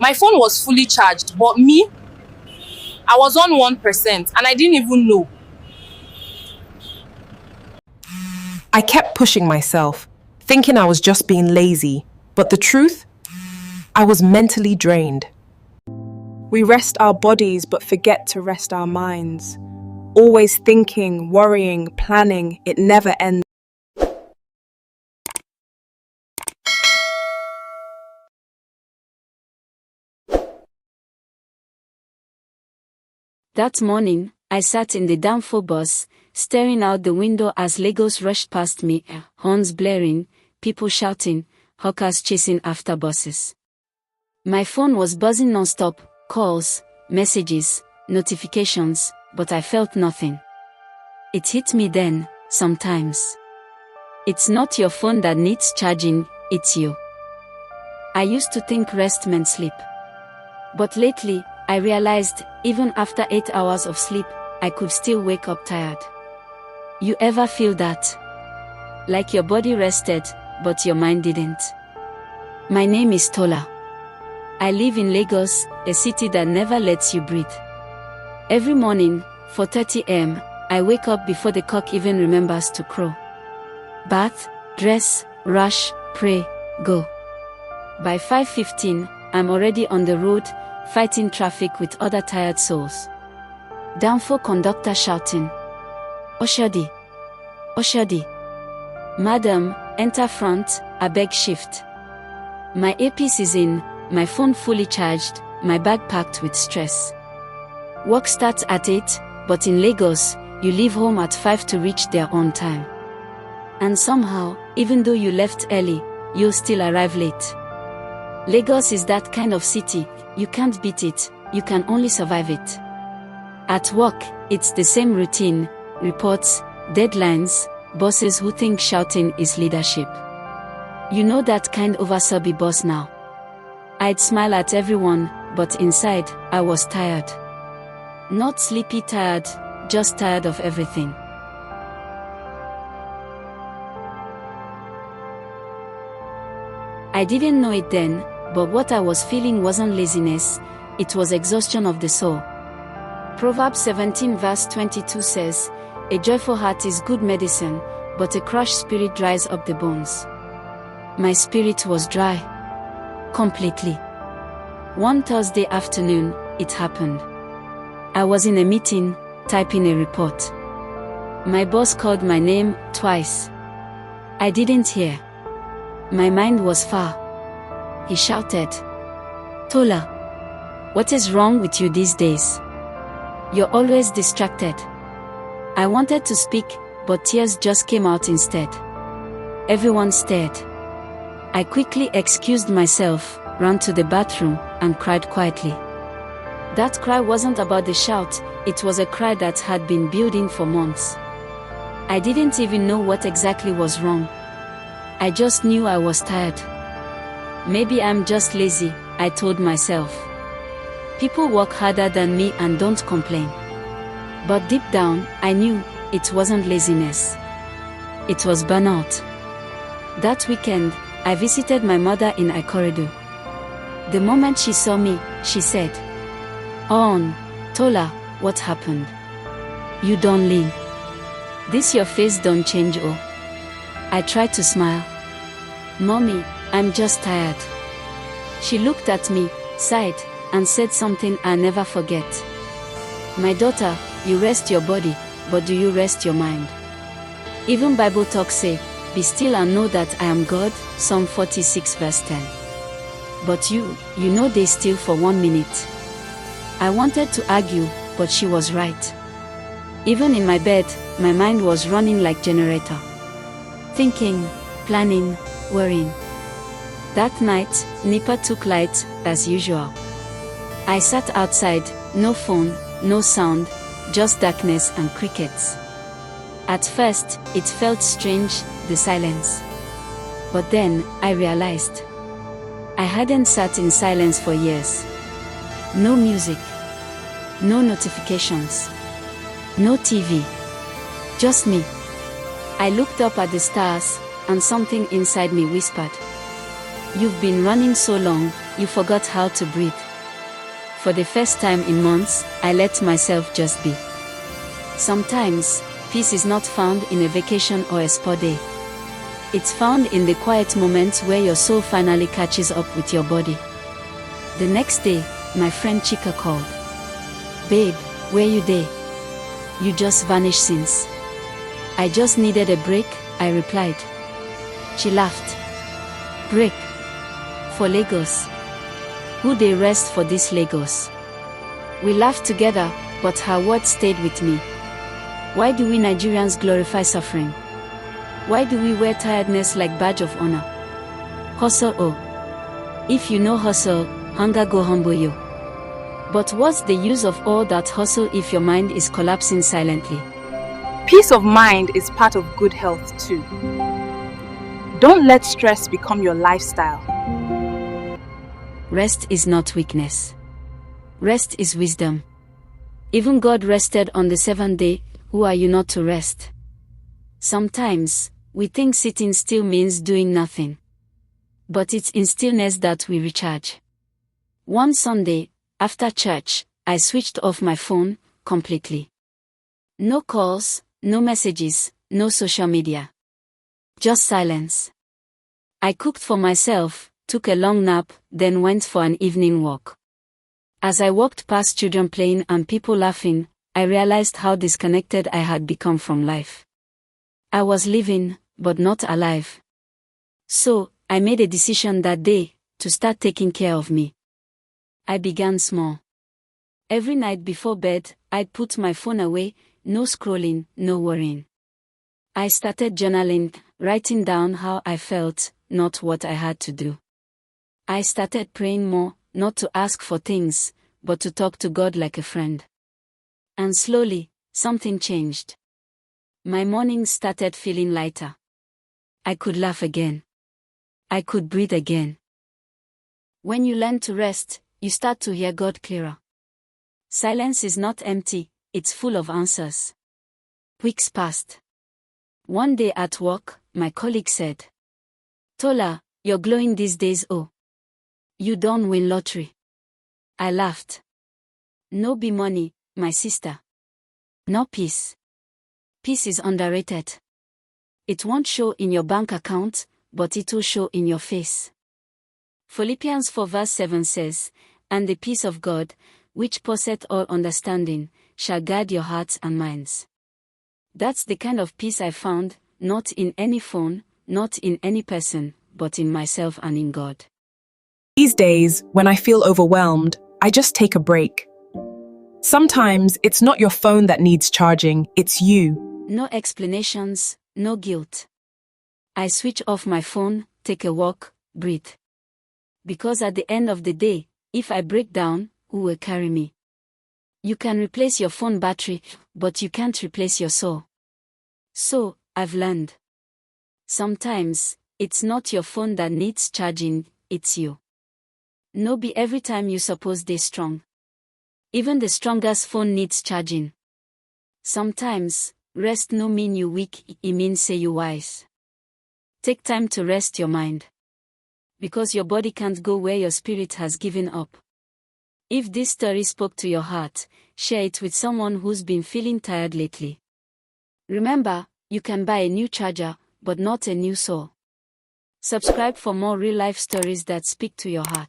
My phone was fully charged, but me, I was on 1% and I didn't even know. I kept pushing myself, thinking I was just being lazy, but the truth? I was mentally drained. We rest our bodies but forget to rest our minds. Always thinking, worrying, planning, it never ends. That morning, I sat in the Danfo bus, staring out the window as Lagos rushed past me, horns blaring, people shouting, hawkers chasing after buses. My phone was buzzing non-stop, calls, messages, notifications, but I felt nothing. It hit me then, sometimes. It's not your phone that needs charging, it's you. I used to think rest meant sleep. But lately, I realized, even after 8 hours of sleep, I could still wake up tired. You ever feel that? Like your body rested, but your mind didn't? My name is Tola. I live in Lagos, a city that never lets you breathe. Every morning, 4:30 am, I wake up before the cock even remembers to crow. Bath, dress, rush, pray, go. By 5:15, I'm already on the road, fighting traffic with other tired souls. Danfo conductor shouting, Oshodi, Oshodi. Madam, enter front, abeg shift. My earpiece is in, my phone fully charged, my bag packed with stress. Work starts at 8, but in Lagos, you leave home at 5 to reach there on time. And somehow, even though you left early, you'll still arrive late. Lagos is that kind of city, you can't beat it, you can only survive it. At work, it's the same routine, reports, deadlines, bosses who think shouting is leadership. You know that kind of oversubby boss now. I'd smile at everyone, but inside, I was tired. Not sleepy tired, just tired of everything. I didn't know it then, but what I was feeling wasn't laziness, it was exhaustion of the soul. Proverbs 17 verse 22 says, "A joyful heart is good medicine, but a crushed spirit dries up the bones." My spirit was dry. Completely. One Thursday afternoon, it happened. I was in a meeting, typing a report. My boss called my name twice. I didn't hear. My mind was far. He shouted, "Tola, what is wrong with you these days? You're always distracted." I wanted to speak, but tears just came out instead. Everyone stared. I quickly excused myself, ran to the bathroom, and cried quietly. That cry wasn't about the shout, it was a cry that had been building for months. I didn't even know what exactly was wrong. I just knew I was tired. Maybe I'm just lazy, I told myself. People work harder than me and don't complain. But deep down, I knew it wasn't laziness. It was burnout. That weekend, I visited my mother in Ikorodu. The moment she saw me, she said, "On, Tola, what happened? You don't lean. This your face don't change oh." I tried to smile. "Mommy, I'm just tired." She looked at me, sighed, and said something I'll never forget. "My daughter, you rest your body, but do you rest your mind? Even Bible talk say, be still and know that I am God, Psalm 46 verse 10. But you know they still for 1 minute." I wanted to argue, but she was right. Even in my bed, my mind was running like generator. Thinking, planning, worrying. That night, NEPA took light, as usual. I sat outside, no phone, no sound, just darkness and crickets. At first, it felt strange, the silence. But then, I realized. I hadn't sat in silence for years. No music. No notifications. No TV. Just me. I looked up at the stars, and something inside me whispered, "You've been running so long, you forgot how to breathe. For the first time in months, I let myself just be. Sometimes, peace is not found in a vacation or a spa day. It's found in the quiet moments where your soul finally catches up with your body. The next day, my friend Chika called. "Babe, where you dey? You just vanished since." "I just needed a break," I replied. She laughed. "Break? For Lagos? Who dey rest for this Lagos?" We laughed together, but her words stayed with me. Why do we Nigerians glorify suffering? Why do we wear tiredness like badge of honor? Hustle, oh. If you know hustle, hunger go humble you. But what's the use of all that hustle if your mind is collapsing silently? Peace of mind is part of good health too. Don't let stress become your lifestyle. Rest is not weakness. Rest is wisdom. Even God rested on the seventh day. Who are you not to rest? Sometimes, we think sitting still means doing nothing. But it's in stillness that we recharge. One Sunday, after church, I switched off my phone completely. No calls, no messages, no social media. Just silence. I cooked for myself, took a long nap, then went for an evening walk. As I walked past children playing and people laughing, I realized how disconnected I had become from life. I was living, but not alive. So, I made a decision that day, to start taking care of me. I began small. Every night before bed, I'd put my phone away, no scrolling, no worrying. I started journaling, writing down how I felt, not what I had to do. I started praying more, not to ask for things, but to talk to God like a friend. And slowly, something changed. My mornings started feeling lighter. I could laugh again. I could breathe again. When you learn to rest, you start to hear God clearer. Silence is not empty, it's full of answers. Weeks passed. One day at work, my colleague said, "Tola, you're glowing these days, oh. You don't win lottery." I laughed. No be money, my sister. No peace. Peace is underrated. It won't show in your bank account, but it will show in your face. Philippians 4 verse 7 says, "And the peace of God, which passeth all understanding, shall guard your hearts and minds." That's the kind of peace I found, not in any phone, not in any person, but in myself and in God. These days, when I feel overwhelmed, I just take a break. Sometimes it's not your phone that needs charging, it's you. No explanations, no guilt. I switch off my phone, take a walk, breathe. Because at the end of the day, if I break down, who will carry me? You can replace your phone battery, but you can't replace your soul. So, I've learned. Sometimes, it's not your phone that needs charging, it's you. No be every time you suppose they strong. Even the strongest phone needs charging. Sometimes, rest no mean you weak, it means say you wise. Take time to rest your mind. Because your body can't go where your spirit has given up. If this story spoke to your heart, share it with someone who's been feeling tired lately. Remember, you can buy a new charger, but not a new soul. Subscribe for more real-life stories that speak to your heart.